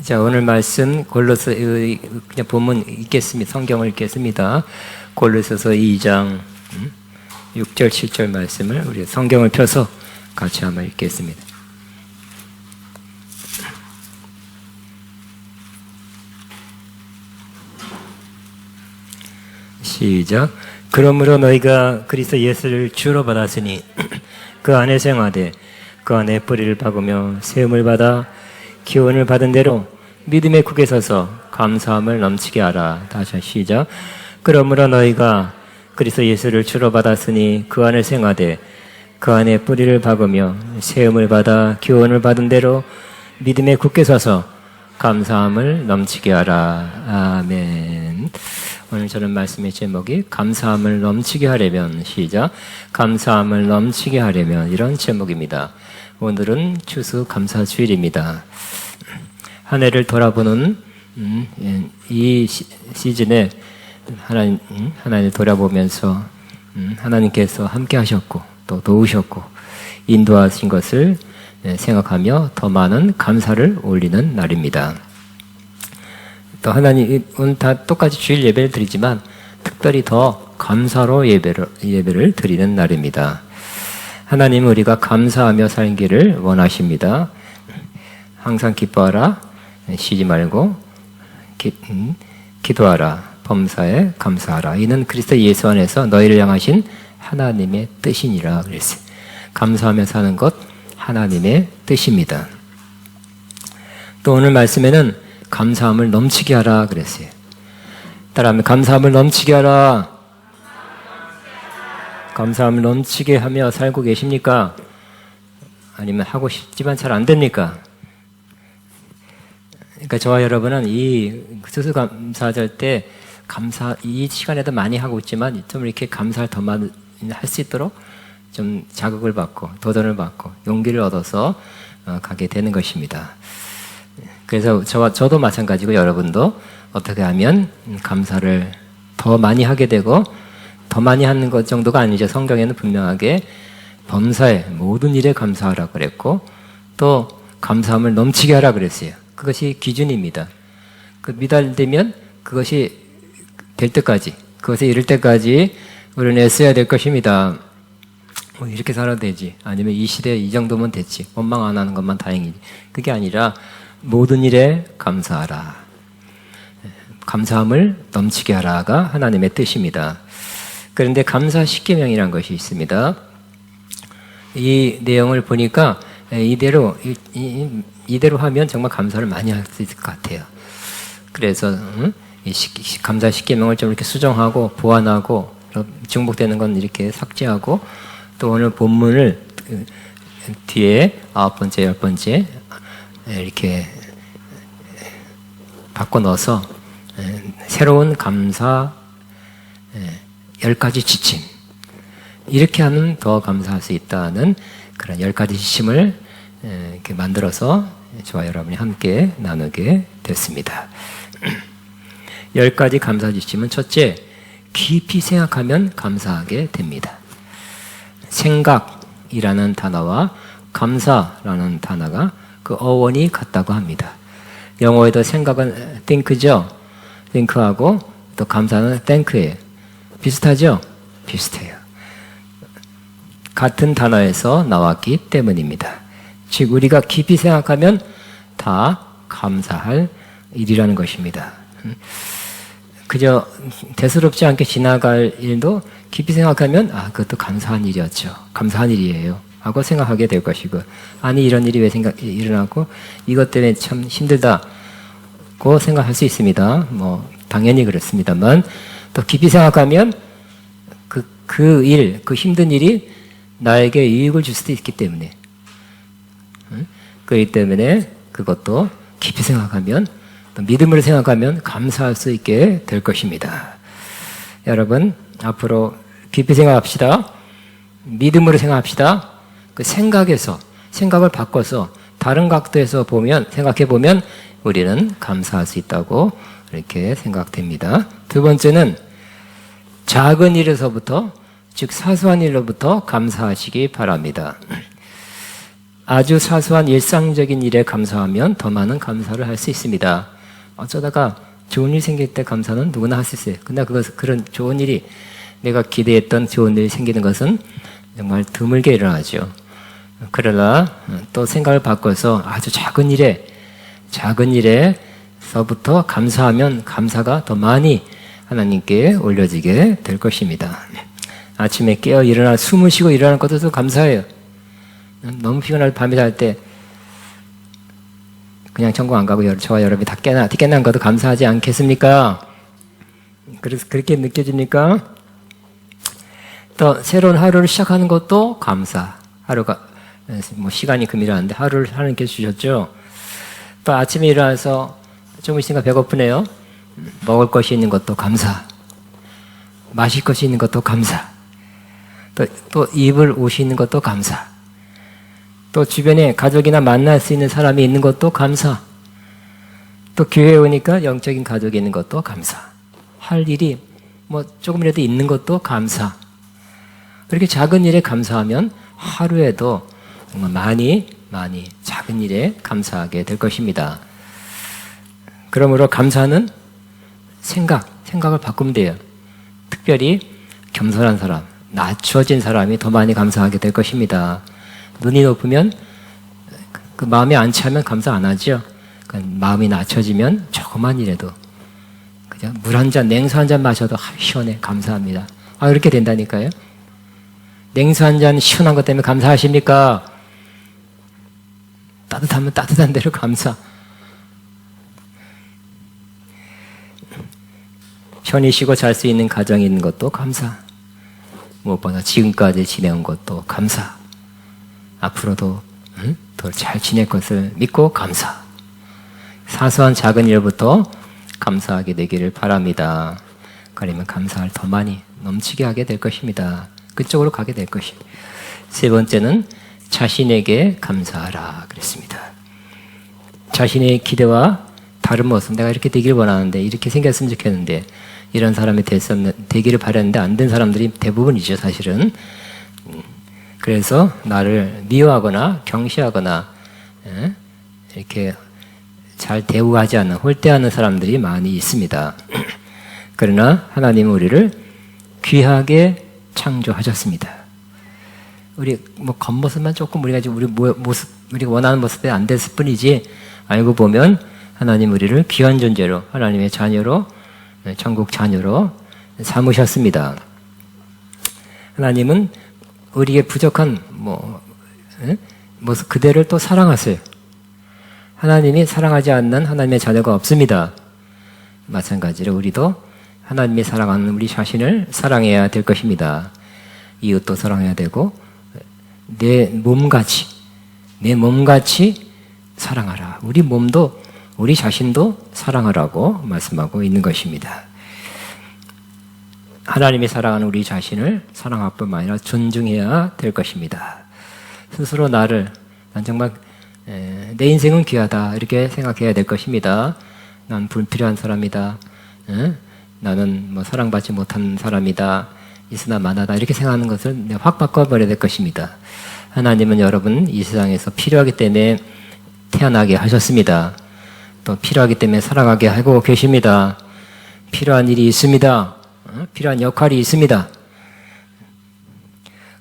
자, 오늘 말씀 골로새 그냥 본문 읽겠습니다. 성경을 읽겠습니다. 골로새서 2장 6절 7절 말씀을 우리 성경을 펴서 같이 한번 읽겠습니다. 시작. 그러므로 너희가 그리스도 예수를 주로 받았으니 그 안에 생활하되 그 안에 뿌리를 박으며 세움을 받아 기원을 받은 대로 믿음의 국에 서서 감사함을 넘치게 하라. 다시 시작. 그러므로 너희가 그리스도 예수를 주로 받았으니 그 안에 생활하되 그 안에 뿌리를 박으며 세움을 받아 기원을 받은 대로 믿음의 국에 서서 감사함을 넘치게 하라. 아멘. 오늘 저는 말씀의 제목이 감사함을 넘치게 하려면, 시작. 감사함을 넘치게 하려면, 이런 제목입니다. 오늘은 추수감사주일입니다. 한 해를 돌아보는 이 시즌에 하나님 돌아보면서 하나님께서 함께 하셨고 또 도우셨고 인도하신 것을 생각하며 더 많은 감사를 올리는 날입니다. 또 하나님은 다 똑같이 주일 예배를 드리지만 특별히 더 감사로 예배를 드리는 날입니다. 하나님은 우리가 감사하며 살기를 원하십니다. 항상 기뻐하라, 쉬지 말고 기도하라, 범사에 감사하라. 이는 그리스도 예수 안에서 너희를 향하신 하나님의 뜻이니라 그랬어요. 감사하며 사는 것 하나님의 뜻입니다. 또 오늘 말씀에는 감사함을 넘치게 하라 그랬어요. 따라하면 감사함을 넘치게 하라. 감사함을 넘치게 하며 살고 계십니까? 아니면 하고 싶지만 잘 안 됩니까? 그러니까 저와 여러분은 이 추수감사절 때 이 시간에도 많이 하고 있지만 좀 이렇게 감사를 더 많이 할 수 있도록 좀 자극을 받고 도전을 받고 용기를 얻어서 가게 되는 것입니다. 그래서 저도 마찬가지고 여러분도 어떻게 하면 감사를 더 많이 하게 되고 더 많이 하는 것 정도가 아니죠. 성경에는 분명하게 범사에 모든 일에 감사하라고 그랬고 또 감사함을 넘치게 하라 그랬어요. 그것이 기준입니다. 미달되면 그것이 될 때까지, 그것에 이를 때까지 우리는 애써야 될 것입니다. 이렇게 살아도 되지. 아니면 이 시대에 이 정도면 됐지. 원망 안 하는 것만 다행이지. 그게 아니라 모든 일에 감사하라. 감사함을 넘치게 하라가 하나님의 뜻입니다. 그런데 감사 십계명이라는 것이 있습니다. 이 내용을 보니까 이대로 하면 정말 감사를 많이 할 수 있을 것 같아요. 그래서 이 감사 십계명을 좀 이렇게 수정하고 보완하고 중복되는 건 이렇게 삭제하고 또 오늘 본문을 뒤에 9번째, 10번째 이렇게 바꿔 넣어서 새로운 감사 10가지 지침, 이렇게 하면 더 감사할 수 있다는 그런 10가지 지침을 이렇게 만들어서 저와 여러분이 함께 나누게 됐습니다. 10가지 감사 지침은 첫째, 깊이 생각하면 감사하게 됩니다. 생각이라는 단어와 감사라는 단어가 그 어원이 같다고 합니다. 영어에도 생각은 think죠. think하고 또 감사는 thank예요. 비슷하죠? 비슷해요. 같은 단어에서 나왔기 때문입니다. 즉 우리가 깊이 생각하면 다 감사할 일이라는 것입니다. 그저 대수롭지 않게 지나갈 일도 깊이 생각하면 그것도 감사한 일이었죠. 감사한 일이에요 하고 생각하게 될 것이고, 아니 이런 일이 왜 일어나고 이것 때문에 참 힘들다고 생각할 수 있습니다. 당연히 그렇습니다만 또 깊이 생각하면 그 힘든 일이 나에게 이익을 줄 수도 있기 때문에 그렇기 때문에 그것도 깊이 생각하면 또 믿음으로 생각하면 감사할 수 있게 될 것입니다. 여러분 앞으로 깊이 생각합시다. 믿음으로 생각합시다. 그 생각을 바꿔서 다른 각도에서 생각해 보면 우리는 감사할 수 있다고 이렇게 생각됩니다. 두 번째는 작은 일에서부터, 즉 사소한 일로부터 감사하시기 바랍니다. 아주 사소한 일상적인 일에 감사하면 더 많은 감사를 할 수 있습니다. 어쩌다가 좋은 일 생길 때 감사는 누구나 할 수 있어요. 근데 그런 좋은 일이 내가 기대했던 좋은 일이 생기는 것은 정말 드물게 일어나죠. 그러나 또 생각을 바꿔서 아주 작은 일에서부터 감사하면 감사가 더 많이 하나님께 올려지게 될 것입니다. 아침에 깨어 일어나 숨을 쉬고 일어나는 것도 감사해요. 너무 피곤할 밤에 잘 때 그냥 천국 안 가고 저와 여러분이 다 깨난 것도 감사하지 않겠습니까? 그래서 그렇게 느껴지니까 또 새로운 하루를 시작하는 것도 감사. 하루가 뭐 시간이 금이라는데 하루를 하나님께 주셨죠. 또 아침에 일어나서 좀 있으니까 배고프네요. 먹을 것이 있는 것도 감사. 마실 것이 있는 것도 감사. 또 입을 옷이 있는 것도 감사. 또 주변에 가족이나 만날 수 있는 사람이 있는 것도 감사. 또 교회에 오니까 영적인 가족이 있는 것도 감사. 할 일이 뭐 조금이라도 있는 것도 감사. 그렇게 작은 일에 감사하면 하루에도 정말 많이 작은 일에 감사하게 될 것입니다. 그러므로 감사는 생각을 바꾸면 돼요. 특별히 겸손한 사람, 낮춰진 사람이 더 많이 감사하게 될 것입니다. 눈이 높으면 그 마음이 안 차면 감사 안 하죠. 마음이 낮춰지면 조그만 일에도 그냥 물 한 잔, 냉수 한 잔 마셔도 시원해 감사합니다. 이렇게 된다니까요. 냉수 한 잔 시원한 것 때문에 감사하십니까? 따뜻하면 따뜻한 대로 감사. 편히 쉬고 잘 수 있는 가정이 있는 것도 감사. 무엇보다 지금까지 지내온 것도 감사. 앞으로도 더 잘 지낼 것을 믿고 감사. 사소한 작은 일부터 감사하게 되기를 바랍니다. 그러면 감사를 더 많이 넘치게 하게 될 것입니다. 그쪽으로 가게 될 것입니다. 세 번째는 자신에게 감사하라 그랬습니다. 자신의 기대와 다른 모습, 내가 이렇게 되기를 원하는데 이렇게 생겼으면 좋겠는데 이런 사람이 되기를 바랐는데 안 된 사람들이 대부분이죠 사실은. 그래서 나를 미워하거나 경시하거나 이렇게 잘 대우하지 않는 홀대하는 사람들이 많이 있습니다. 그러나 하나님은 우리를 귀하게 창조하셨습니다. 우리 뭐 겉모습만 조금 우리가 우리가 원하는 모습에 안 됐을 뿐이지 알고 보면 하나님 우리를 귀한 존재로 하나님의 자녀로 천국 자녀로 삼으셨습니다. 하나님은 우리의 부족한 모습 그대를 또 사랑하세요. 하나님이 사랑하지 않는 하나님의 자녀가 없습니다. 마찬가지로 우리도 하나님이 사랑하는 우리 자신을 사랑해야 될 것입니다. 이웃도 사랑해야 되고 내 몸같이 사랑하라. 우리 몸도 우리 자신도 사랑하라고 말씀하고 있는 것입니다. 하나님이 사랑하는 우리 자신을 사랑할 뿐만 아니라 존중해야 될 것입니다. 스스로 난 정말 내 인생은 귀하다 이렇게 생각해야 될 것입니다. 난 불필요한 사람이다. 나는 뭐 사랑받지 못한 사람이다. 있으나 마나다 이렇게 생각하는 것을 확 바꿔버려야 될 것입니다. 하나님은 여러분 이 세상에서 필요하기 때문에 태어나게 하셨습니다. 또 필요하기 때문에 살아가게 하고 계십니다. 필요한 일이 있습니다. 필요한 역할이 있습니다.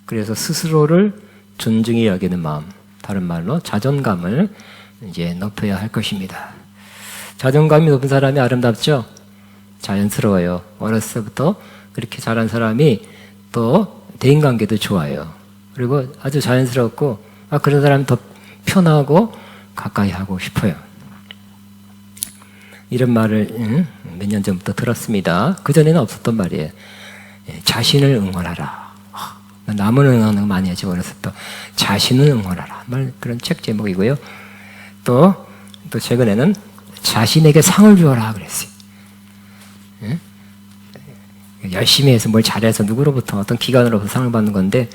그래서 스스로를 존중히 여기는 마음, 다른 말로 자존감을 이제 높여야 할 것입니다. 자존감이 높은 사람이 아름답죠? 자연스러워요. 어렸을 때부터 그렇게 자란 사람이 또 대인관계도 좋아요. 그리고 아주 자연스럽고 그런 사람이 더 편하고 가까이 하고 싶어요. 이런 말을 몇 년 전부터 들었습니다. 그전에는 없었던 말이에요. 자신을 응원하라. 남을 응원하는 거 많이 하죠. 어렸을 때 자신을 응원하라. 그런 책 제목이고요. 또 최근에는 자신에게 상을 주어라 그랬어요. 열심히 해서 뭘 잘해서 누구로부터 어떤 기관으로부터 상을 받는 건데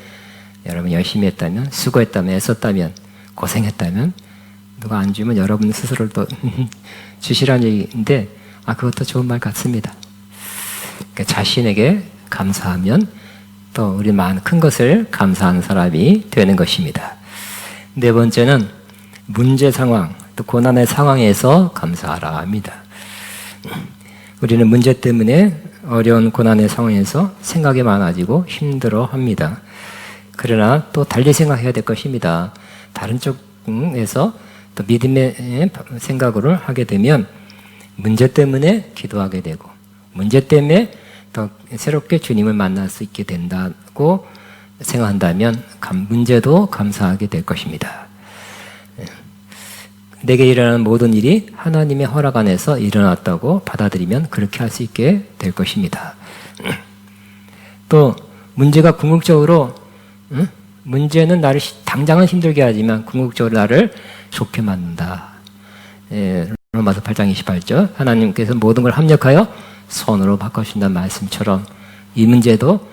여러분 열심히 했다면, 수고했다면, 애썼다면, 고생했다면 누가 안 주면 여러분 스스로를 또 주시라는 얘기인데 그것도 좋은 말 같습니다. 그러니까 자신에게 감사하면 또 우리 많은 큰 것을 감사하는 사람이 되는 것입니다. 네 번째는 문제 상황, 또 고난의 상황에서 감사하라 합니다. 우리는 문제 때문에 어려운 고난의 상황에서 생각이 많아지고 힘들어 합니다. 그러나 또 달리 생각해야 될 것입니다. 다른 쪽에서 또 믿음의 생각으로 하게 되면 문제 때문에 기도하게 되고 문제 때문에 더 새롭게 주님을 만날 수 있게 된다고 생각한다면 문제도 감사하게 될 것입니다. 내게 일어나는 모든 일이 하나님의 허락 안에서 일어났다고 받아들이면 그렇게 할 수 있게 될 것입니다. 또 문제가 궁극적으로 문제는 나를 당장은 힘들게 하지만 궁극적으로 나를 좋게 만든다. 로마서 8장 28절 하나님께서 모든 걸 합력하여 선으로 바꿔주신다는 말씀처럼 이 문제도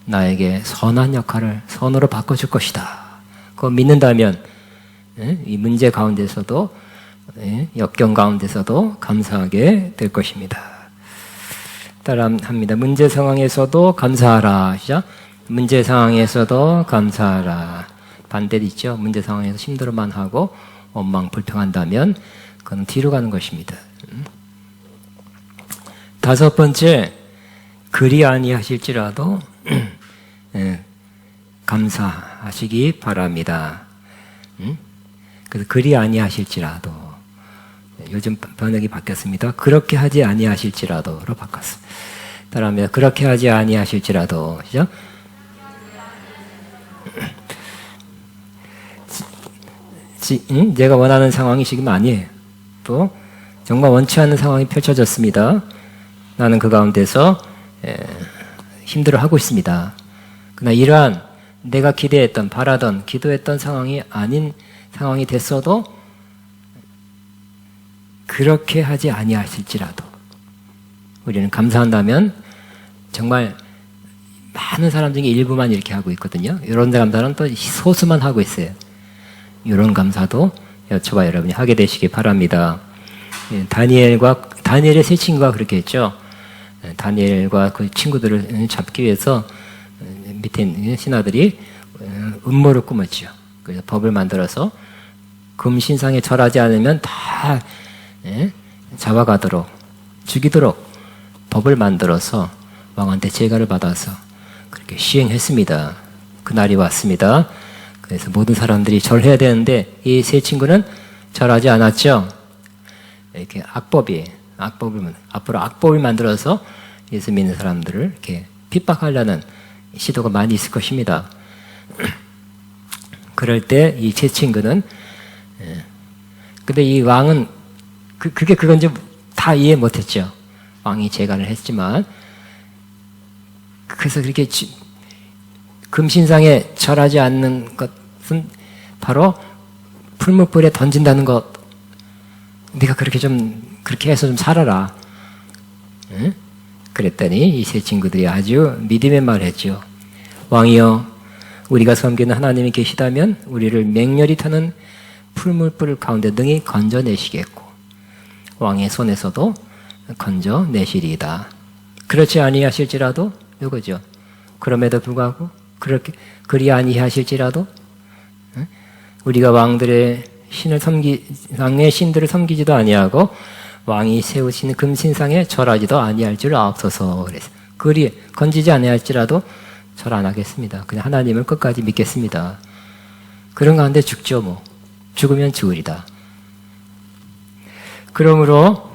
나에게 선한 역할을 선으로 바꿔줄 것이다. 그거 믿는다면 이 문제 가운데서도 역경 가운데서도 감사하게 될 것입니다. 따라합니다. 문제 상황에서도 감사하라. 시작. 문제 상황에서도 감사하라. 반대도 있죠. 문제 상황에서 힘들어만 하고 원망 불평한다면 그건 뒤로 가는 것입니다. 다섯 번째, 그리 아니하실지라도 감사하시기 바랍니다. 그래서 그리 아니하실지라도 요즘 번역이 바뀌었습니다. 그렇게 하지 아니하실지라도로 바꿨습니다. 따라합니다. 그렇게 하지 아니하실지라도 시작. 내가 원하는 상황이 지금 아니에요. 또 정말 원치 않는 상황이 펼쳐졌습니다. 나는 그 가운데서 힘들어하고 있습니다. 그러나 이러한 내가 기대했던, 바라던, 기도했던 상황이 아닌 상황이 됐어도 그렇게 하지 아니하실지라도 우리는 감사한다면 정말 많은 사람 중에 일부만 이렇게 하고 있거든요. 이런 감사는 또 소수만 하고 있어요. 이런 감사도 여쭤봐 여러분이 하게 되시기 바랍니다. 다니엘의 세 친구가 그렇게 했죠. 다니엘과 그 친구들을 잡기 위해서 밑에 있는 신하들이 음모를 꾸몄죠. 그래서 법을 만들어서 금신상에 절하지 않으면 다 잡아가도록 죽이도록 법을 만들어서 왕한테 제가를 받아서 그렇게 시행했습니다. 그날이 왔습니다. 그래서 모든 사람들이 절해야 되는데 이 세 친구는 절하지 않았죠. 이렇게 앞으로 악법을 만들어서 예수 믿는 사람들을 이렇게 핍박하려는 시도가 많이 있을 것입니다. 그럴 때 이 세 친구는 근데 이 왕은 그게 그건지 다 이해 못했죠. 왕이 재간을 했지만 그래서 그렇게 금신상에 절하지 않는 것은 바로 풀무불에 던진다는 것. 네가 그렇게 해서 좀 살아라. 응? 그랬더니 이 세 친구들이 아주 믿음의 말을 했죠. 왕이여, 우리가 섬기는 하나님이 계시다면 우리를 맹렬히 타는 풀무불 가운데 능히 건져내시겠고 왕의 손에서도 건져내시리이다. 그렇지 아니하실지라도 이거죠. 그럼에도 불구하고 그리 아니하실지라도 우리가 왕의 신들을 섬기지도 아니하고 왕이 세우신 금신상에 절하지도 아니할 줄 아옵소서. 그래서 그리 건지지 아니할지라도 절 안 하겠습니다. 그냥 하나님을 끝까지 믿겠습니다. 그런 가운데 죽죠 뭐. 죽으면 죽으리다. 그러므로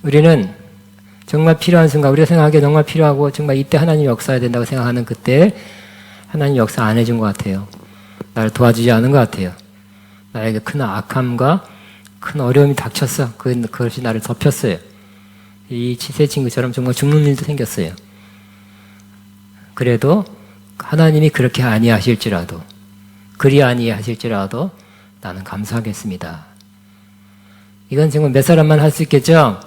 우리는 정말 필요한 순간, 우리가 생각하기에 정말 필요하고 정말 이때 하나님이 역사해야 된다고 생각하는 그때 하나님이 역사 안 해준 것 같아요. 나를 도와주지 않은 것 같아요. 나에게 큰 악함과 큰 어려움이 닥쳤어. 그것이 나를 덮였어요. 이 세 친구처럼 정말 죽는 일도 생겼어요. 그래도 하나님이 그렇게 아니하실지라도 그리 아니하실지라도 나는 감사하겠습니다. 이건 정말 몇 사람만 할 수 있겠죠?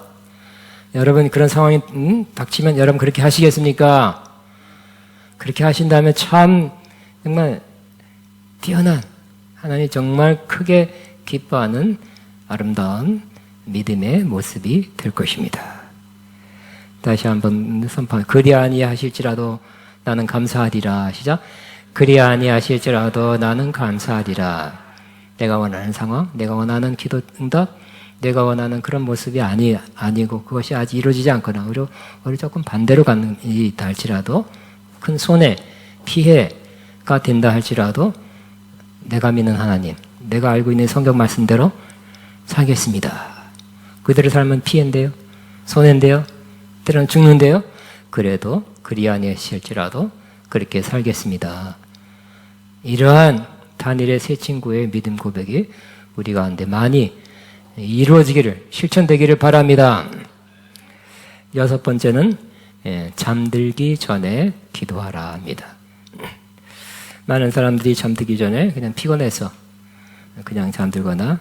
여러분 그런 상황이 닥치면 여러분 그렇게 하시겠습니까? 그렇게 하신다면 참 정말 뛰어난 하나님 정말 크게 기뻐하는 아름다운 믿음의 모습이 될 것입니다. 다시 한번 선포. 그리 아니하실지라도 나는 감사하리라. 시작. 그리 아니하실지라도 나는 감사하리라. 내가 원하는 상황, 내가 원하는 기도 응답, 내가 원하는 그런 모습이 아니고 그것이 아직 이루어지지 않거나 오히려 조금 반대로 가는 일이 있다 할지라도 큰 손해, 피해가 된다 할지라도 내가 믿는 하나님, 내가 알고 있는 성경 말씀대로 살겠습니다. 그대로 살면 피해인데요, 손해인데요, 때로는 죽는데요. 그래도 그리 아니하실지라도 그렇게 살겠습니다. 이러한 다니엘의 세 친구의 믿음 고백이 우리 가운데 많이 이루어지기를, 실천되기를 바랍니다. 여섯 번째는 잠들기 전에 기도하라 합니다. 많은 사람들이 잠들기 전에 그냥 피곤해서 그냥 잠들거나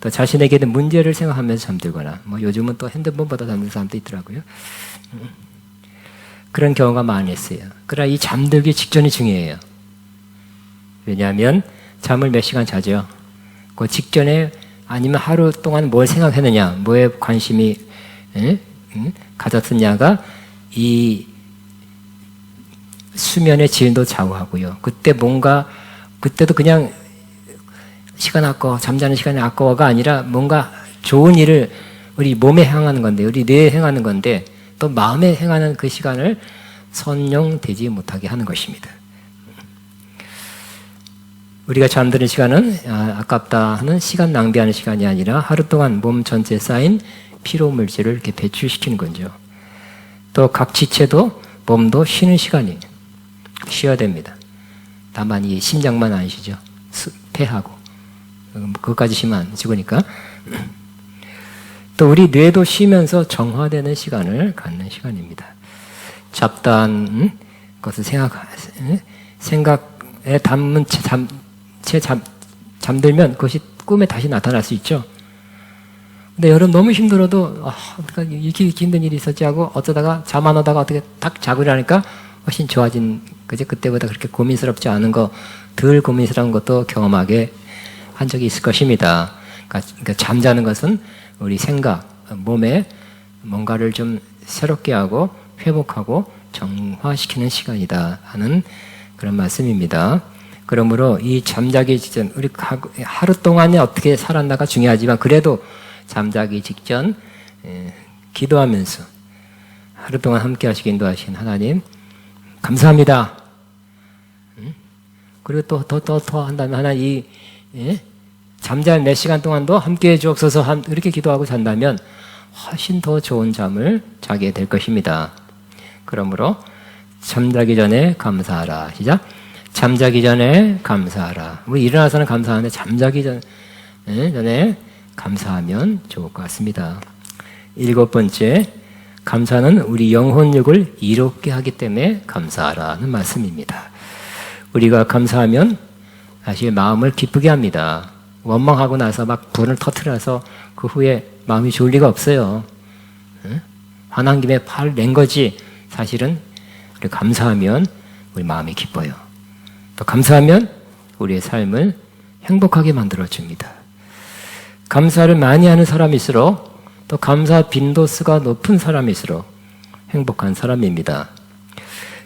또 자신에게 있는 문제를 생각하면서 잠들거나 뭐 요즘은 또 핸드폰보다 잠드는 사람도 있더라고요. 그런 경우가 많이 있어요. 그러나 이 잠들기 직전이 중요해요. 왜냐하면 잠을 몇 시간 자죠. 그 직전에 아니면 하루 동안 뭘 생각했느냐, 뭐에 관심이 가졌느냐가 이 수면의 질도 좌우하고요. 그때도 그냥 시간 아까워, 잠자는 시간이 아까워가 아니라 뭔가 좋은 일을 우리 몸에 행하는 건데, 우리 뇌에 행하는 건데, 또 마음에 행하는 그 시간을 선용되지 못하게 하는 것입니다. 우리가 잠드는 시간은 아깝다 하는 시간 낭비하는 시간이 아니라 하루 동안 몸 전체에 쌓인 피로 물질을 이렇게 배출시키는 거죠. 또 각 지체도 몸도 쉬는 시간이 쉬어야 됩니다. 다만 이 심장만 안 쉬죠. 폐하고 그것까지 쉬면 안 죽으니까. 또 우리 뇌도 쉬면서 정화되는 시간을 갖는 시간입니다. 잡다한 것을 생각에 담은 채 잠들면 그것이 꿈에 다시 나타날 수 있죠. 근데 여러분 너무 힘들어도 어떡하지, 이렇게 힘든 일이 있었지 하고 어쩌다가 잠 안 오다가 어떻게 딱 자고 일어나니까 훨씬 좋아진, 그때보다 그렇게 고민스럽지 않은 거, 덜 고민스러운 것도 경험하게 한 적이 있을 것입니다. 그러니까 잠자는 것은 우리 생각, 몸에 뭔가를 좀 새롭게 하고 회복하고 정화시키는 시간이다 하는 그런 말씀입니다. 그러므로 이 잠자기 직전, 우리 하루 동안에 어떻게 살았나가 중요하지만 그래도 잠자기 직전 기도하면서 하루 동안 함께 하시고 인도하신 하나님 감사합니다. 그리고 더 한다면 하나님 잠잘 몇 시간 동안도 함께 해 주옵소서 이렇게 기도하고 잔다면 훨씬 더 좋은 잠을 자게 될 것입니다. 그러므로 잠자기 전에 감사하라. 시작. 잠자기 전에 감사하라. 우리 일어나서는 감사하는데 잠자기 전에 감사하면 좋을 것 같습니다. 일곱 번째, 감사는 우리 영혼력을 이롭게 하기 때문에 감사하라는 말씀입니다. 우리가 감사하면 사실 마음을 기쁘게 합니다. 원망하고 나서 막 분을 터뜨려서 그 후에 마음이 좋을 리가 없어요. 화난 김에 화를 낸 거지. 사실은 우리 감사하면 우리 마음이 기뻐요. 또 감사하면 우리의 삶을 행복하게 만들어줍니다. 감사를 많이 하는 사람일수록 또 감사 빈도수가 높은 사람일수록 행복한 사람입니다.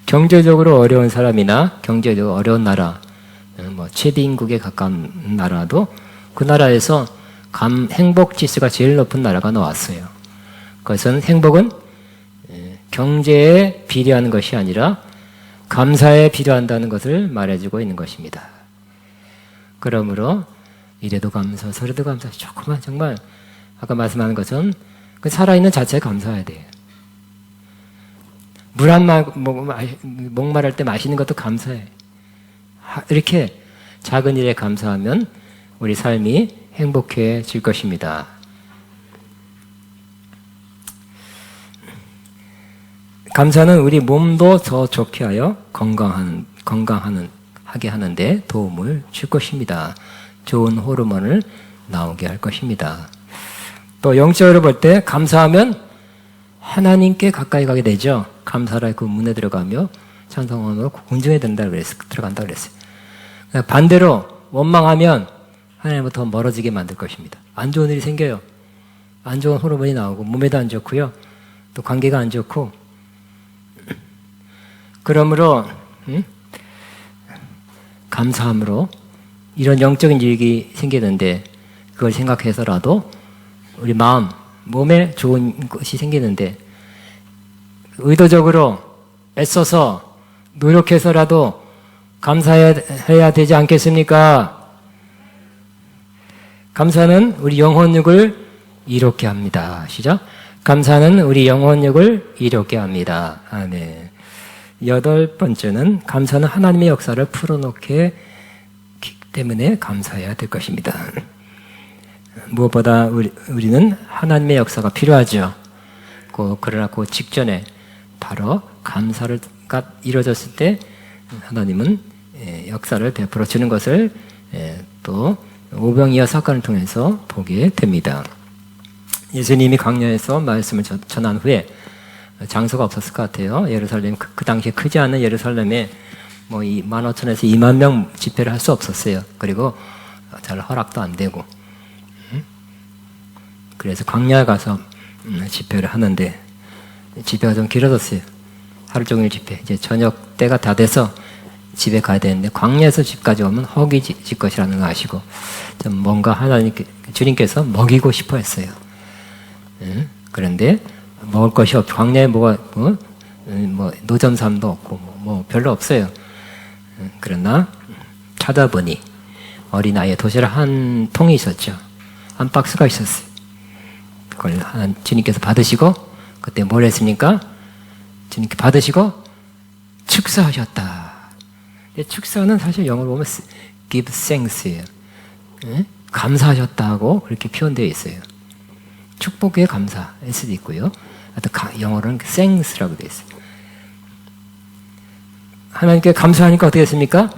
경제적으로 어려운 사람이나 경제적으로 어려운 나라, 최빈국에 가까운 나라도 그 나라에서 행복 지수가 제일 높은 나라가 나왔어요. 그것은 행복은 경제에 비례하는 것이 아니라 감사에 비례한다는 것을 말해주고 있는 것입니다. 그러므로 이래도 감사, 저래도 감사, 조금만 정말 아까 말씀하는 것은 그 살아있는 자체에 감사해야 돼요. 물 한 목마를 때 마시는 것도 감사해. 이렇게 작은 일에 감사하면 우리 삶이 행복해질 것입니다. 감사는 우리 몸도 더 좋게 하여 건강하게 하는데 도움을 줄 것입니다. 좋은 호르몬을 나오게 할 것입니다. 또 영적으로 볼 때 감사하면 하나님께 가까이 가게 되죠. 감사라 그 문에 들어가며 찬송함으로 군중에 들어간다고 그랬어요. 반대로 원망하면 하나님부터 멀어지게 만들 것입니다. 안 좋은 일이 생겨요. 안 좋은 호르몬이 나오고 몸에도 안 좋고요. 또 관계가 안 좋고. 그러므로 감사함으로 이런 영적인 유익이 생기는데 그걸 생각해서라도 우리 마음, 몸에 좋은 것이 생기는데 의도적으로 애써서 노력해서라도 감사해야 되지 않겠습니까? 감사는 우리 영혼육을 이롭게 합니다. 시작. 감사는 우리 영혼육을 이롭게 합니다. 아멘. 8번째는 감사는 하나님의 역사를 풀어놓기 때문에 감사해야 될 것입니다. 무엇보다 우리는 하나님의 역사가 필요하죠. 그러나 그 직전에 바로 감사가 이루어졌을 때 하나님은 역사를 베풀어 주는 것을 또 오병이어 사건을 통해서 보게 됩니다. 예수님이 광야에서 말씀을 전한 후에 장소가 없었을 것 같아요. 예루살렘 그 당시에 크지 않은 예루살렘에 뭐 15,000에서 2만 명 집회를 할 수 없었어요. 그리고 잘 허락도 안 되고 그래서 광야에 가서 집회를 하는데 집회가 좀 길어졌어요. 하루 종일 집회. 이제 저녁 때가 다 돼서 집에 가야 되는데 광야에서 집까지 오면 허기질 것이라는 거 아시고 좀 뭔가 주님께서 먹이고 싶어 했어요. 그런데 먹을 것이 없고 광야에 뭐가 뭐 노점삼도 없고 뭐 별로 없어요. 그러나 찾아보니 어린아이의 도시락 한 통이 있었죠. 한 박스가 있었어요. 그걸 주님께서 받으시고 그때 뭘 했습니까? 주님께 받으시고 축사하셨다. 축사는 사실 영어로 보면 give thanks예요. 감사하셨다고 그렇게 표현되어 있어요. 축복에 감사할 수도 있고요. 영어로는 thanks라고 되어 있어요. 하나님께 감사하니까 어떻게 했습니까?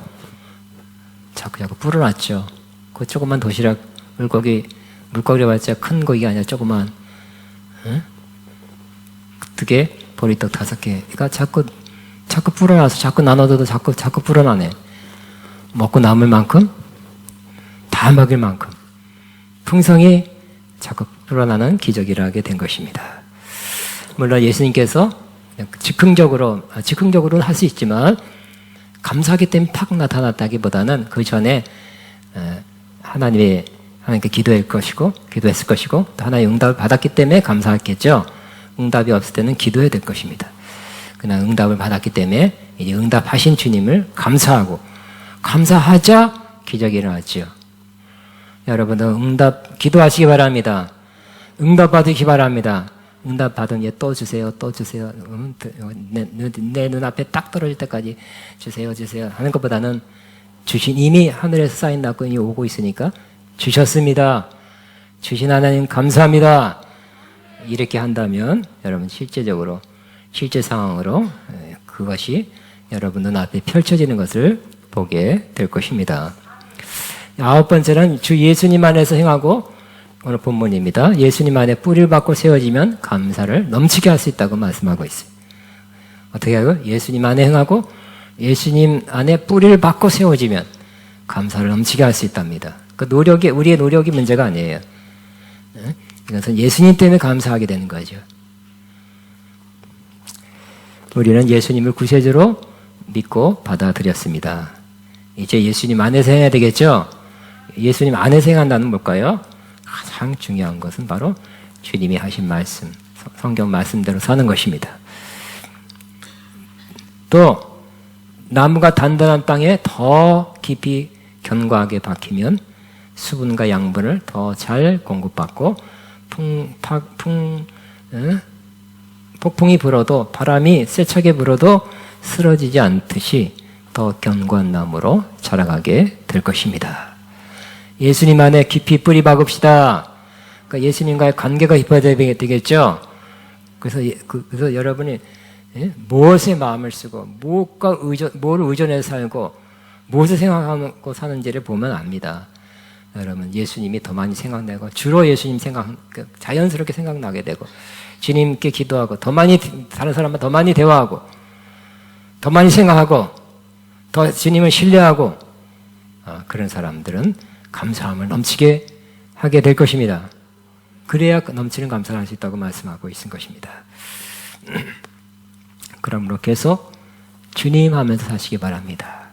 자꾸 불어났죠. 그 조그만 도시락 물고기를 봤자 큰 고기가 아니라 조그만 2개, 보리떡 5개가 자꾸 불어나서 자꾸 나눠줘도 자꾸 불어나네. 먹고 남을 만큼 다 먹일 만큼 풍성이 자꾸 불어나는 기적이라 하게 된 것입니다. 물론 예수님께서 즉흥적으로는 할 수 있지만 감사하기 때문에 팍 나타났다기보다는 그 전에 하나님께 기도했을 것이고 또 하나의 응답을 받았기 때문에 감사했겠죠. 응답이 없을 때는 기도해야 될 것입니다. 그러나 응답을 받았기 때문에 이제 응답하신 주님을 감사하자 기적이 일어났지요. 여러분들 기도하시기 바랍니다. 응답 받으시기 바랍니다. 응답 받은 또 주세요. 내 눈앞에 딱 떨어질 때까지 주세요 하는 것보다는 이미 하늘에서 쌓인 낙원이 오고 있으니까 주셨습니다. 주신 하나님 감사합니다. 이렇게 한다면 여러분 실제 상황으로 그것이 여러분 눈앞에 펼쳐지는 것을 보게 될 것입니다. 9번째는 주 예수님 안에서 행하고 오늘 본문입니다. 예수님 안에 뿌리를 받고 세워지면 감사를 넘치게 할 수 있다고 말씀하고 있어요. 어떻게 하고? 예수님 안에 행하고 예수님 안에 뿌리를 받고 세워지면 감사를 넘치게 할 수 있답니다. 우리의 노력이 문제가 아니에요. 이것은 예수님 때문에 감사하게 되는 거죠. 우리는 예수님을 구세주로 믿고 받아들였습니다. 이제 예수님 안에서 행해야 되겠죠? 예수님 안에서 행한다는 뭘까요? 가장 중요한 것은 바로 주님이 하신 말씀, 성경 말씀대로 사는 것입니다. 또 나무가 단단한 땅에 더 깊이 견고하게 박히면 수분과 양분을 더 잘 공급받고 폭풍이 불어도 바람이 세차게 불어도 쓰러지지 않듯이 더 견고한 나무로 자라가게 될 것입니다. 예수님 안에 깊이 뿌리 박읍시다. 그러니까 예수님과의 관계가 깊어야 되겠죠. 그래서 여러분이 무엇에 마음을 쓰고 뭐를 의존해서 살고 무엇을 생각하고 사는지를 보면 압니다. 여러분 예수님이 더 많이 생각나고 주로 예수님 자연스럽게 생각나게 되고 주님께 기도하고 다른 사람과 더 많이 대화하고 더 많이 생각하고 더 주님을 신뢰하고 그런 사람들은 감사함을 넘치게 하게 될 것입니다. 그래야 넘치는 감사를 할 수 있다고 말씀하고 있는 것입니다. 그러므로 계속 주님 하면서 사시기 바랍니다.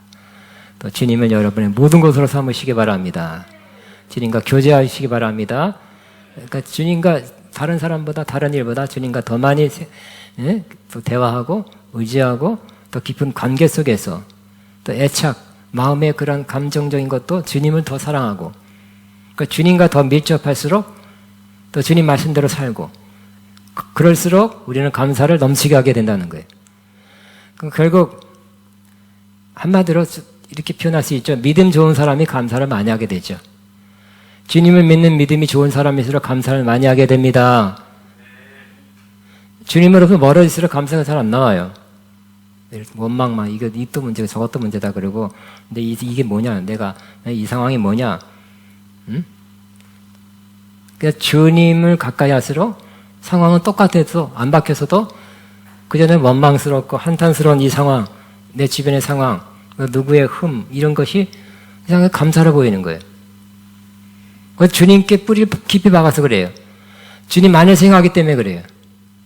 또 주님을 여러분의 모든 것으로 삼으시기 바랍니다. 주님과 교제하시기 바랍니다. 그러니까 주님과 다른 사람보다 다른 일보다 주님과 더 많이 또 대화하고 의지하고 더 깊은 관계 속에서 또 애착, 마음의 그런 감정적인 것도 주님을 더 사랑하고 그러니까 주님과 더 밀접할수록 또 주님 말씀대로 살고 그럴수록 우리는 감사를 넘치게 하게 된다는 거예요. 그럼 결국 한마디로 이렇게 표현할 수 있죠. 믿음 좋은 사람이 감사를 많이 하게 되죠. 주님을 믿는 믿음이 좋은 사람일수록 감사를 많이 하게 됩니다. 주님으로부터 멀어질수록 감사가 잘 안 나와요. 원망만 이것도 문제고 저것도 문제다 그러고 근데 이게 뭐냐? 내가 이 상황이 뭐냐? 응? 그러니까 주님을 가까이 할수록 상황은 똑같아도 안 바뀌어서도 그전에 원망스럽고 한탄스러운 이 상황, 내 주변의 상황, 누구의 흠 이런 것이 이상하게 감사로 보이는 거예요. 주님께 뿌리를 깊이 박아서 그래요. 주님 안에 생각하기 때문에 그래요.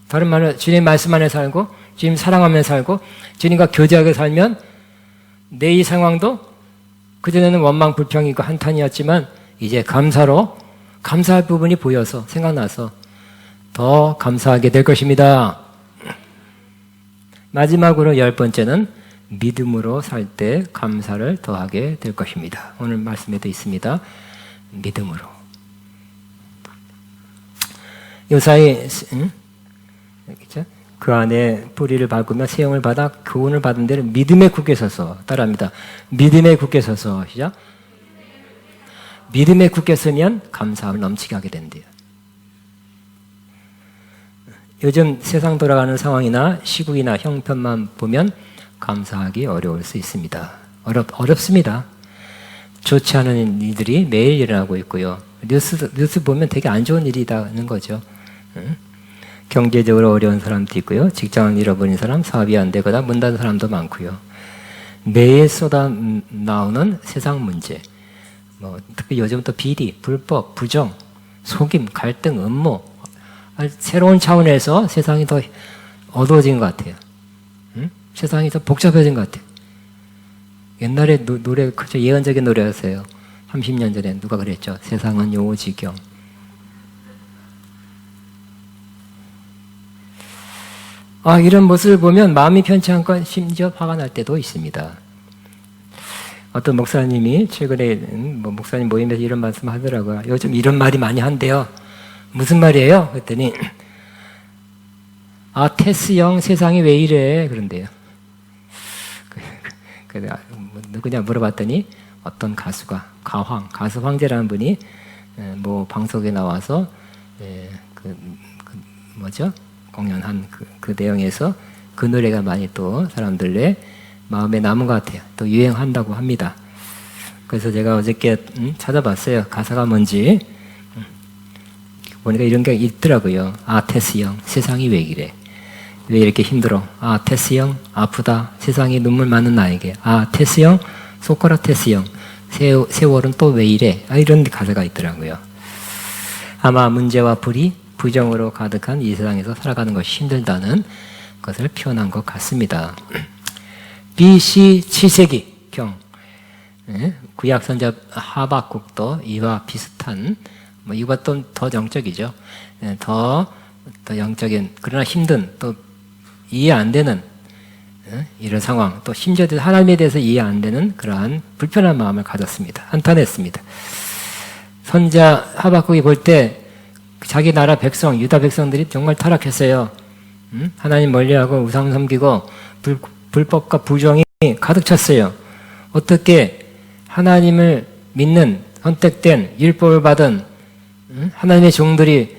다른 말로 주님 말씀 안에 살고 주님 사랑하며 살고 주님과 교제하게 살면 내 이 상황도 그전에는 원망 불평이고 한탄이었지만 이제 감사로 감사할 부분이 보여서 생각나서 더 감사하게 될 것입니다. 마지막으로 10번째는 믿음으로 살 때 감사를 더하게 될 것입니다. 오늘 말씀에도 있습니다. 믿음으로. 요사이 그 안에 뿌리를 밟으며 세움을 받아 교훈을 받은 데는 믿음에 굳게 서서 따라합니다. 믿음에 굳게 서서 시작. 믿음에 굳게 서면 감사함을 넘치게 하게 된대요. 요즘 세상 돌아가는 상황이나 시국이나 형편만 보면 감사하기 어려울 수 있습니다. 어렵습니다. 좋지 않은 일들이 매일 일어나고 있고요. 뉴스 보면 되게 안 좋은 일이라는 거죠. 경제적으로 어려운 사람도 있고요. 직장을 잃어버린 사람, 사업이 안 되거나 문 닫은 사람도 많고요. 매일 쏟아 나오는 세상 문제, 특히 요즘 또 비리, 불법, 부정, 속임, 갈등, 음모, 새로운 차원에서 세상이 더 어두워진 것 같아요. 세상이 더 복잡해진 것 같아요. 옛날에 노래, 그저 예언적인 노래였어요. 30년 전에 누가 그랬죠? 세상은 요지경. 이런 모습을 보면 마음이 편치 않고 심지어 화가 날 때도 있습니다. 어떤 목사님이 최근에 목사님 모임에서 이런 말씀 하더라고요. 요즘 이런 말이 많이 한대요. 무슨 말이에요? 그랬더니 테스형 세상이 왜 이래? 그런데요. 누구냐 물어봤더니 어떤 가수가 가수 황제라는 분이 방송에 나와서 공연한 그 내용에서 그 노래가 많이 또 사람들의 마음에 남은 것 같아요. 또 유행한다고 합니다. 그래서 제가 어저께 찾아봤어요. 가사가 뭔지. 보니까 이런 게 있더라고요. 테스형 세상이 왜 이래? 왜 이렇게 힘들어? 테스형 아프다. 세상에 눈물 많은 나에게. 테스형 소크라테스 형 세월은 또 왜 이래? 이런 가사가 있더라고요. 아마 문제와 불이 부정으로 가득한 이 세상에서 살아가는 것이 힘들다는 것을 표현한 것 같습니다. BC 7세기경 구약 선자 하박국도 이와 비슷한 이것도 더 영적이죠. 더 영적인 그러나 힘든 또 이해 안 되는 이런 상황 또 심지어 하나님에 대해서 이해 안 되는 그러한 불편한 마음을 가졌습니다. 한탄했습니다. 선자 하박국이 볼 때 자기 나라 백성 유다 백성들이 정말 타락했어요. 하나님 멀리하고 우상 섬기고 불법과 부정이 가득 찼어요. 어떻게 하나님을 믿는 선택된 율법을 받은 하나님의 종들이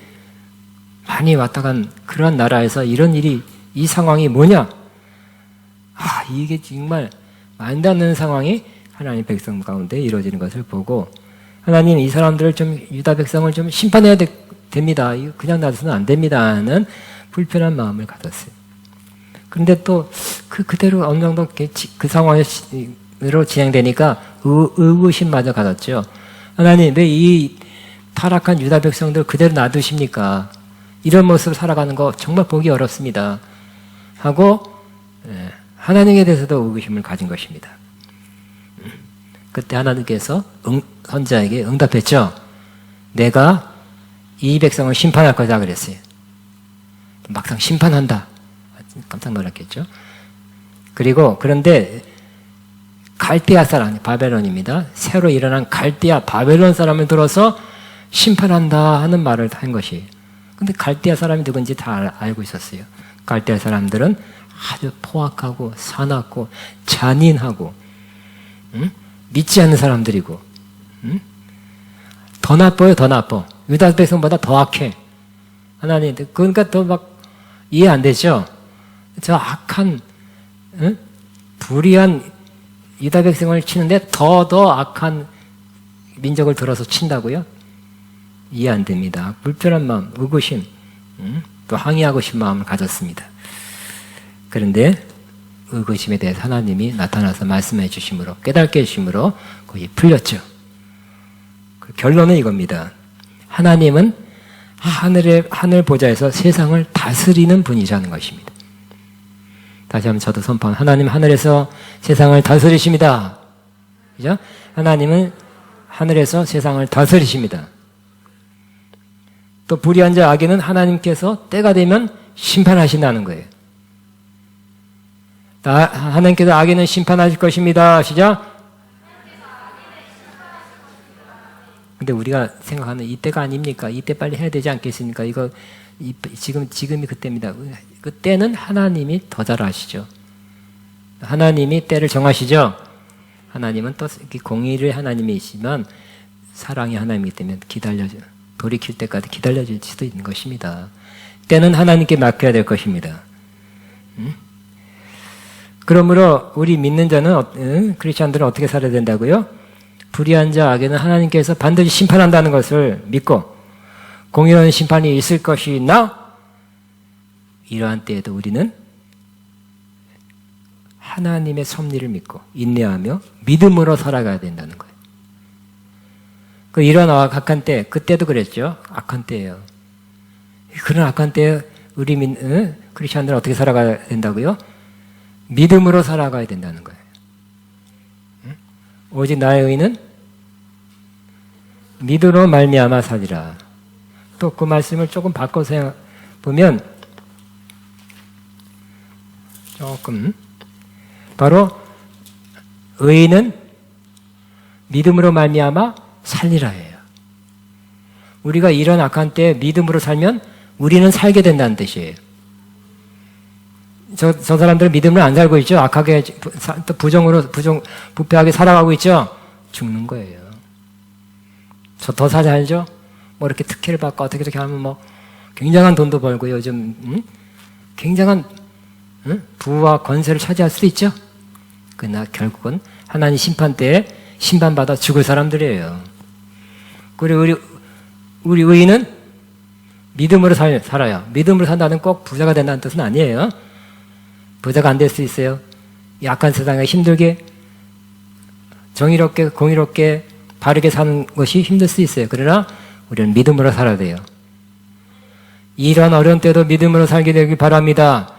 많이 왔다 간 그런 나라에서 이런 일이 이 상황이 뭐냐? 이게 정말 말도 안 되는 상황이 하나님 백성 가운데 이루어지는 것을 보고 하나님 이 사람들을 좀 유다 백성을 좀 심판해야 됩니다. 그냥 놔둬서는 안 됩니다 하는 불편한 마음을 가졌어요. 그런데 또 그대로 어느 정도 그 상황으로 진행되니까 의구심마저 가졌죠. 하나님 왜 이 타락한 유다 백성들 그대로 놔두십니까? 이런 모습으로 살아가는 거 정말 보기 어렵습니다. 하고 하나님에 대해서도 의구심을 가진 것입니다. 그때 하나님께서 선지자에게 응답했죠. 내가 이 백성을 심판할 거다 그랬어요. 막상 심판한다. 깜짝 놀랐겠죠. 그리고 그런데 갈대아 사람, 바벨론입니다. 새로 일어난 갈대아 바벨론 사람을 들어서 심판한다 하는 말을 한 것이에요. 근데 갈대아 사람이 누군지 다 알고 있었어요. 갈대아 사람들은 아주 포악하고 사납고 잔인하고 믿지 않는 사람들이고 더 나빠요. 더 나빠. 유다 백성보다 더 악해. 하나님, 그러니까 더 막 이해 안 되죠. 저 악한 불의한 유다 백성을 치는데 더 악한 민족을 들어서 친다고요? 이해 안 됩니다. 불편한 마음, 의구심, 또 항의하고 싶은 마음을 가졌습니다. 그런데 의구심에 대해서 하나님이 나타나서 말씀해 주심으로, 깨닫게 해주심으로 거기 풀렸죠. 그 결론은 이겁니다. 하나님은 하늘 보좌에서 세상을 다스리는 분이라는 것입니다. 다시 한번 저도 선포합니다. 하나님 하늘에서 세상을 다스리십니다. 그죠? 하나님은 하늘에서 세상을 다스리십니다. 또 불의한 자 악인은 하나님께서 때가 되면 심판하신다는 거예요. 하나님께서 악인은 심판하실 것입니다. 시작. 근데 우리가 생각하는 이때가 아닙니까? 이때 빨리 해야 되지 않겠습니까? 이거 지금이 그때입니다. 그때는 하나님이 더 잘 아시죠. 하나님이 때를 정하시죠. 하나님은 또 공의의 하나님이시지만 사랑의 하나님이기 때문에 돌이킬 때까지 기다려줄 수도 있는 것입니다. 때는 하나님께 맡겨야 될 것입니다. 그러므로 우리 믿는 자는 크리스천들은 어떻게 살아야 된다고요? 불의한 자 악에는 하나님께서 반드시 심판한다는 것을 믿고 공의로운 심판이 있을 것이나 이러한 때에도 우리는 하나님의 섭리를 믿고 인내하며 믿음으로 살아가야 된다는 거예요. 이런 악한 때, 그때도 그랬죠. 악한 때예요. 그런 악한 때에 우리 크리스천들은 어떻게 살아가야 된다고요? 믿음으로 살아가야 된다는 거예요. 오직 나의 의는 믿음으로 말미암아 살리라. 또 그 말씀을 조금 바꿔서 보면 조금 바로 의인은 믿음으로 말미암아 살리라예요. 우리가 이런 악한 때에 믿음으로 살면 우리는 살게 된다는 뜻이에요. 저 사람들은 믿음을 안 살고 있죠. 악하게 부패하게 살아가고 있죠. 죽는 거예요. 저 더 살죠. 뭐 이렇게 특혜를 받고 어떻게 이렇게 하면 뭐 굉장한 돈도 벌고 요즘 굉장한 부와 권세를 차지할 수도 있죠. 그러나 결국은 하나님 심판 때에 심판받아 죽을 사람들이에요. 그리고 우리 의인은 믿음으로 살아요. 믿음으로 산다는 꼭 부자가 된다는 뜻은 아니에요. 부자가 안 될 수 있어요. 약한 세상에 힘들게 정의롭게 공의롭게 바르게 사는 것이 힘들 수 있어요. 그러나 우리는 믿음으로 살아야 돼요. 이런 어려운 때도 믿음으로 살게 되길 바랍니다.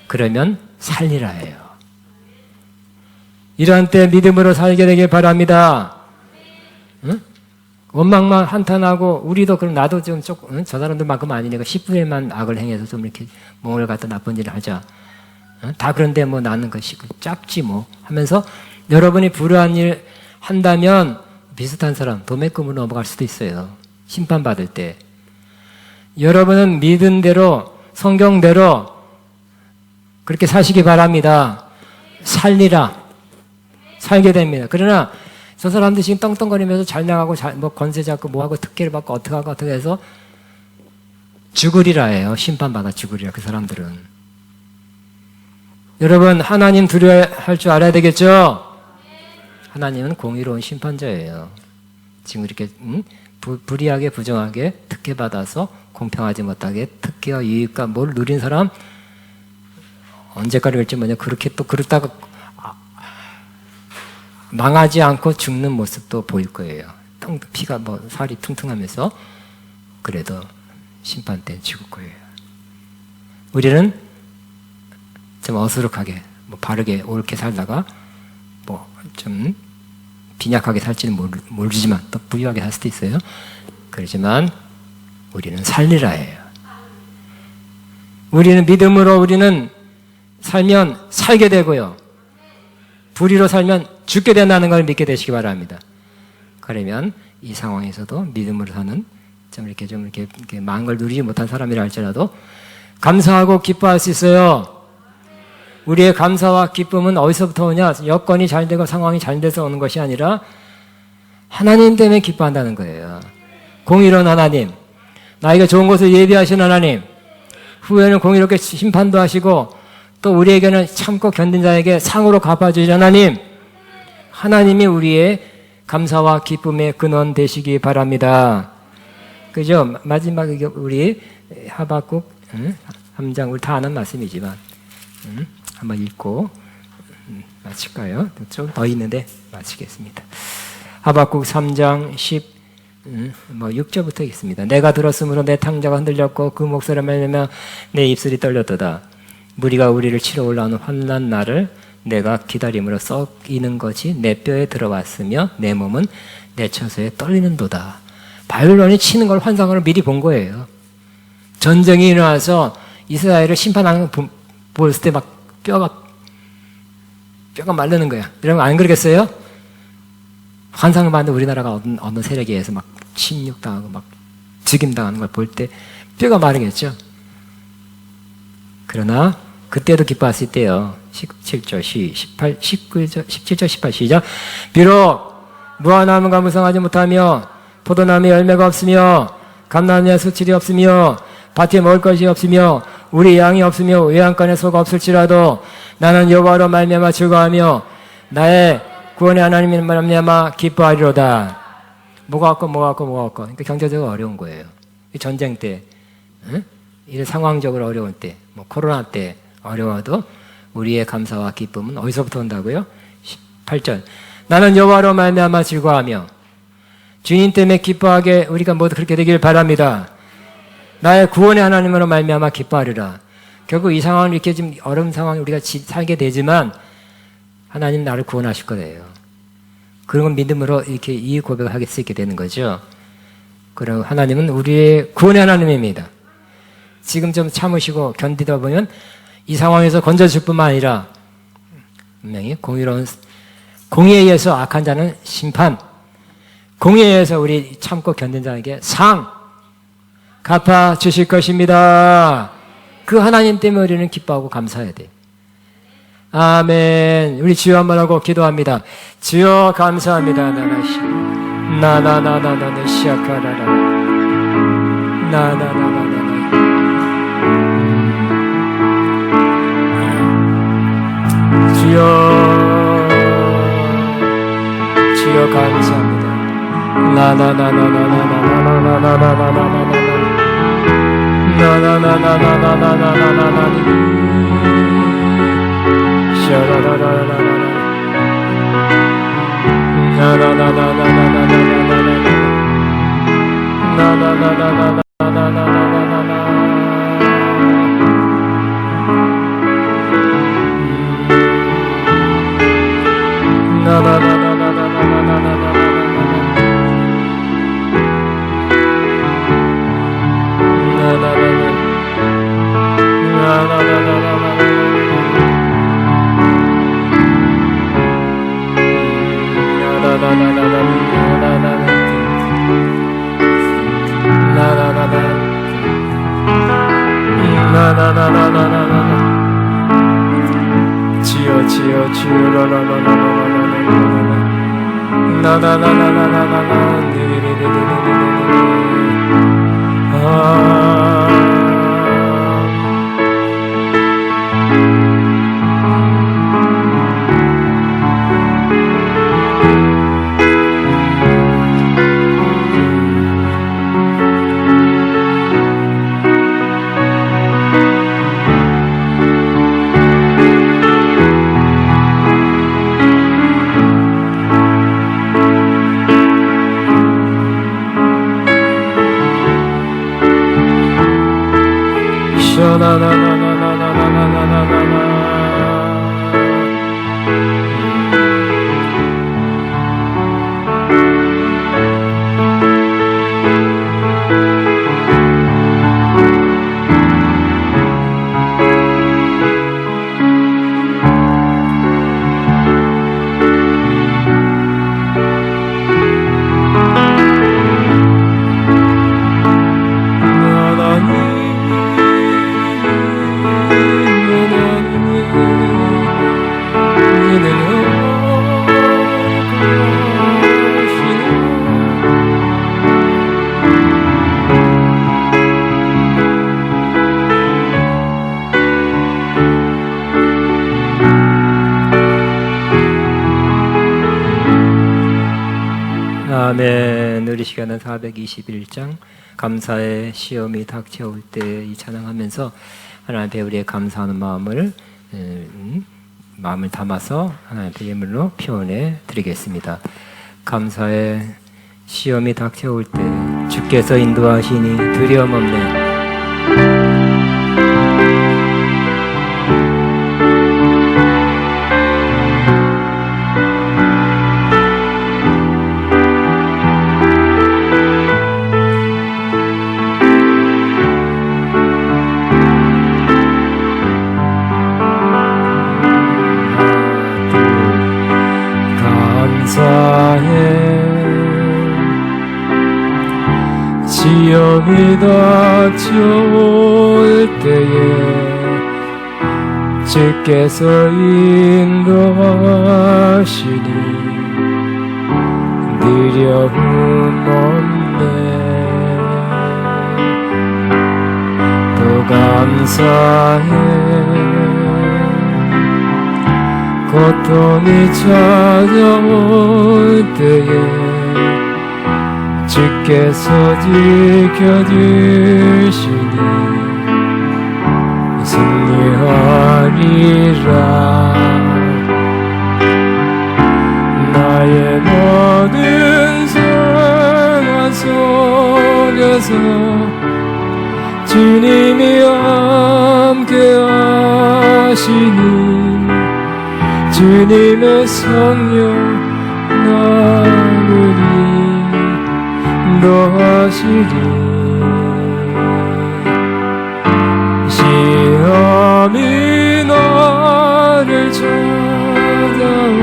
그러면 살리라 해요. 이러한 때 믿음으로 살게 되길 바랍니다. 응? 원망만 한탄하고 우리도 그럼 나도 좀 조금 저 사람들만큼 아니니까 10분의 1만 악을 행해서 좀 이렇게 몸을 갖다 나쁜 일을 하자. 다 그런데 뭐 나는 것이 작지 뭐 하면서 여러분이 불우한 일 한다면 비슷한 사람 도매금으로 넘어갈 수도 있어요. 심판받을 때. 여러분은 믿은 대로 성경대로 그렇게 사시기 바랍니다. 살리라. 살게 됩니다. 그러나 저 사람들 지금 떵떵거리면서 잘 나가고 뭐 권세 잡고 뭐하고 특혜를 받고 어떻게 해서 죽으리라 해요. 심판받아 죽으리라 그 사람들은. 여러분 하나님 두려워할 줄 알아야 되겠죠? 하나님은 공의로운 심판자예요. 지금 이렇게 불의하게 부정하게 특혜받아서 공평하지 못하게 특혜와 유익과 뭘 누린 사람 언제까지 갈지 뭐냐 그렇게 또 그러다가 망하지 않고 죽는 모습도 보일 거예요. 피가 뭐 살이 퉁퉁하면서 그래도 심판 때 죽을 거예요. 우리는 좀 어수룩하게 뭐 바르게 옳게 살다가 뭐 좀 빈약하게 살지는 모르지만 또 부유하게 살 수도 있어요. 그렇지만 우리는 살리라 해요. 우리는 믿음으로 우리는 살면 살게 되고요. 불의로 살면 죽게 된다는 걸 믿게 되시기 바랍니다. 그러면 이 상황에서도 믿음으로 사는 좀 이렇게 많은 걸 누리지 못한 사람이라 할지라도 감사하고 기뻐할 수 있어요. 우리의 감사와 기쁨은 어디서부터 오냐? 여건이 잘 되고 상황이 잘 돼서 오는 것이 아니라 하나님 때문에 기뻐한다는 거예요. 공의로운 하나님, 나에게 좋은 것을 예비하신 하나님, 후에는 공의롭게 심판도 하시고 또 우리에게는 참고 견딘 자에게 상으로 갚아주신 하나님, 하나님이 우리의 감사와 기쁨의 근원 되시기 바랍니다. 그죠? 마지막 우리 하박국 3장 우리 다 아는 말씀이지만 한번 읽고 마칠까요? 좀 더 있는데 마치겠습니다. 하박국 3장 6절부터 읽습니다. 내가 들었으므로 내 탕자가 흔들렸고 그 목소리를 말리며 내 입술이 떨렸도다. 무리가 우리를 치러 올라오는 환난 날을 내가 기다림으로 썩이는 것이 내 뼈에 들어왔으며 내 몸은 내 처소에 떨리는도다. 바벨론이 치는 걸 환상으로 미리 본 거예요. 전쟁이 일어나서 이스라엘을 심판하는 거 보았을 때 막 뼈가 마르는 거야. 여러분 안 그러겠어요? 환상을 봤는데 우리나라가 어느 세력에 의해서 막 침략당하고 막 죽임당하는 걸 볼 때 뼈가 마르겠죠. 그러나 그때도 기뻐할 수 있대요. 17절, 17절, 18 시작. 비록 무화나무가 무성하지 못하며 포도나무에 열매가 없으며 감나무에 수칠이 없으며 밭에 먹을 것이 없으며 우리 양이 없으며 외양간에 소가 없을지라도 나는 여호와로 말미암아 즐거워하며 나의 구원의 하나님의 말미암아 기뻐하리로다. 뭐가 없고. 그러니까 경제적으로 어려운 거예요. 전쟁 때, 이런 상황적으로 어려울 때, 뭐 코로나 때 어려워도 우리의 감사와 기쁨은 어디서부터 온다고요? 18절. 나는 여호와로 말미암아 즐거워하며 주님 때문에 기뻐하게 우리가 모두 그렇게 되길 바랍니다. 나의 구원의 하나님으로 말미암아 기뻐하리라. 결국 이 상황을 이렇게 좀 어려운 상황을 우리가 살게 되지만 하나님 나를 구원하실 거예요. 그런 건 믿음으로 이렇게 이 고백을 하게 수 있게 되는 거죠. 그리고 하나님은 우리의 구원의 하나님입니다. 지금 좀 참으시고 견디다 보면 이 상황에서 건져줄 뿐만 아니라 분명히 공의에 의해서 악한 자는 심판, 공의에 의해서 우리 참고 견딘 자에게 상 갚아주실 것입니다. 그 하나님 때문에 우리는 기뻐하고 감사해야 돼요. 아멘. 우리 주여 한번 하고 기도합니다. 주여 감사합니다. 나나나나나 시아카라라 나나나나나 주여 감사합니다. 아멘. 우리 시간은 421장 감사의 시험이 닥쳐올 때 이 찬양하면서 하나님 앞에 우리의 감사하는 마음을 담아서 하나님 앞에 예물로 표현해 드리겠습니다. 감사의 시험이 닥쳐올 때 주께서 인도하시니 두려움 없네. 시험이 닥쳐올 때에 주께서 인도하시니 두려움 없네. 또 감사해. 고통이 찾아올 때에 주께서 지켜주시니 승리하리라. 나의 모든 생활 속에서 주님이 함께 하시니 주님의 성령 나를 인도하시리. 시험이 나를 찾아올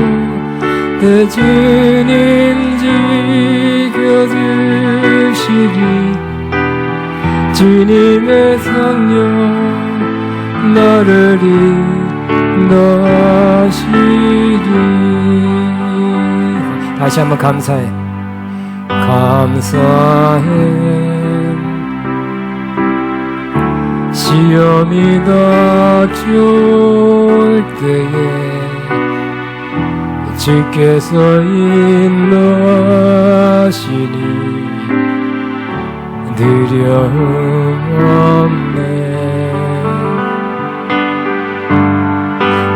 때 주님 지켜주시리. 주님의 성령 나를 인도하시리. 다시 한번 감사해. 감사해. 시험이 닥쳐올 때에 주께서 인도하시니 두려움 없네.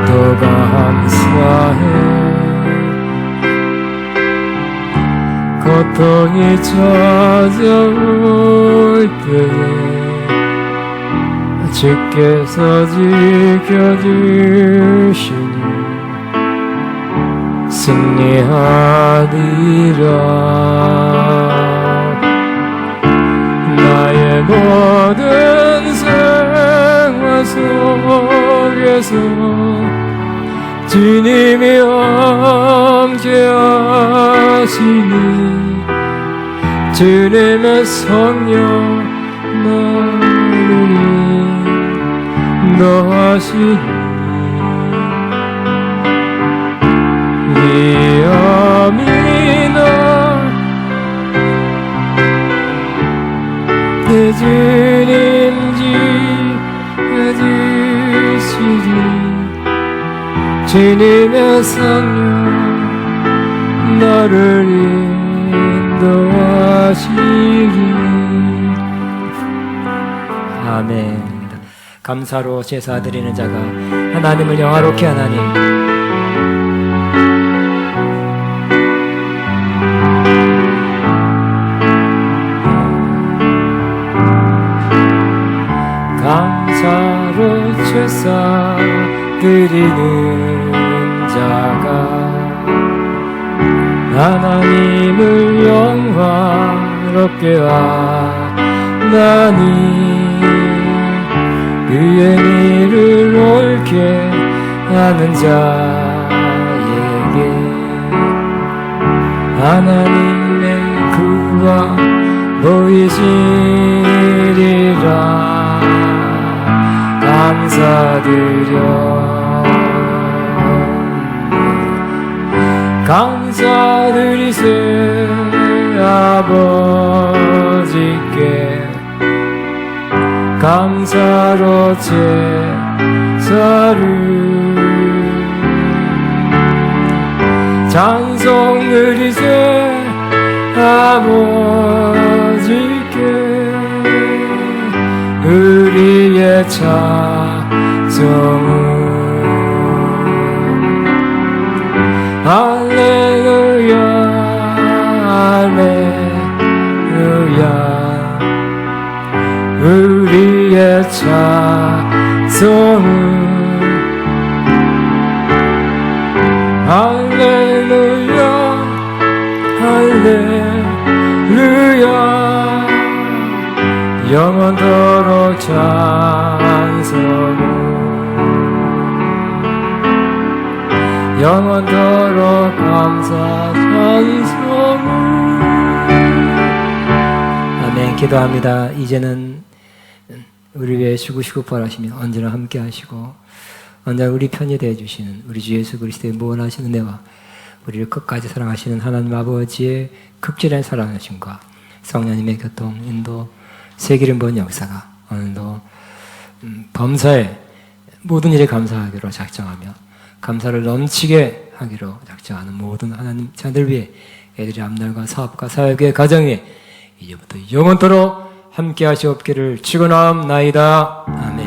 더 감사해. 고통이 찾아올 때에 주께서 지켜주시니 승리하리라. 나의 모든 생활 속에서 주님이 함께 하시니 주님의 성령 나를 인도하시니 위험이 나 내 주님 지켜주시리. 주님의 성령 나를 인도하시리. 아멘. 감사로 제사 드리는 자가 하나님을 영화롭게 하나니 감사로 제사 드리는 자가 하나님을 영화롭게 하나니 그의 일을 옳게 하는 자에게 하나님의 구원 보이시리라. 감사드려 감사드리세 아버지께 감사로 제사를 찬송 드리세 아버지께 우리의 찬송을 할렐루야 할렐루야 우리의 찬송을 할렐루야 할렐루야 영원토록 찬송을 영원토록 감사 찬송을. 아멘. 기도합니다. 이제는 우리 위해 쉬고 부활하시며 언제나 함께 하시고 언제나 우리 편이 되어 주시는 우리 주 예수 그리스도의 무한하신 은혜와 우리를 끝까지 사랑하시는 하나님 아버지의 극진한 사랑하심과 성령님의 교통, 인도, 세기름 본 역사가 오늘도 범사에 모든 일에 감사하기로 작정하며 감사를 넘치게 하기로 작정하는 모든 하나님 자들 위해 애들의 앞날과 사업과 사역의 가정 위에 이제부터 영원토록 함께 하시옵기를 축원하옵나이다. 아멘.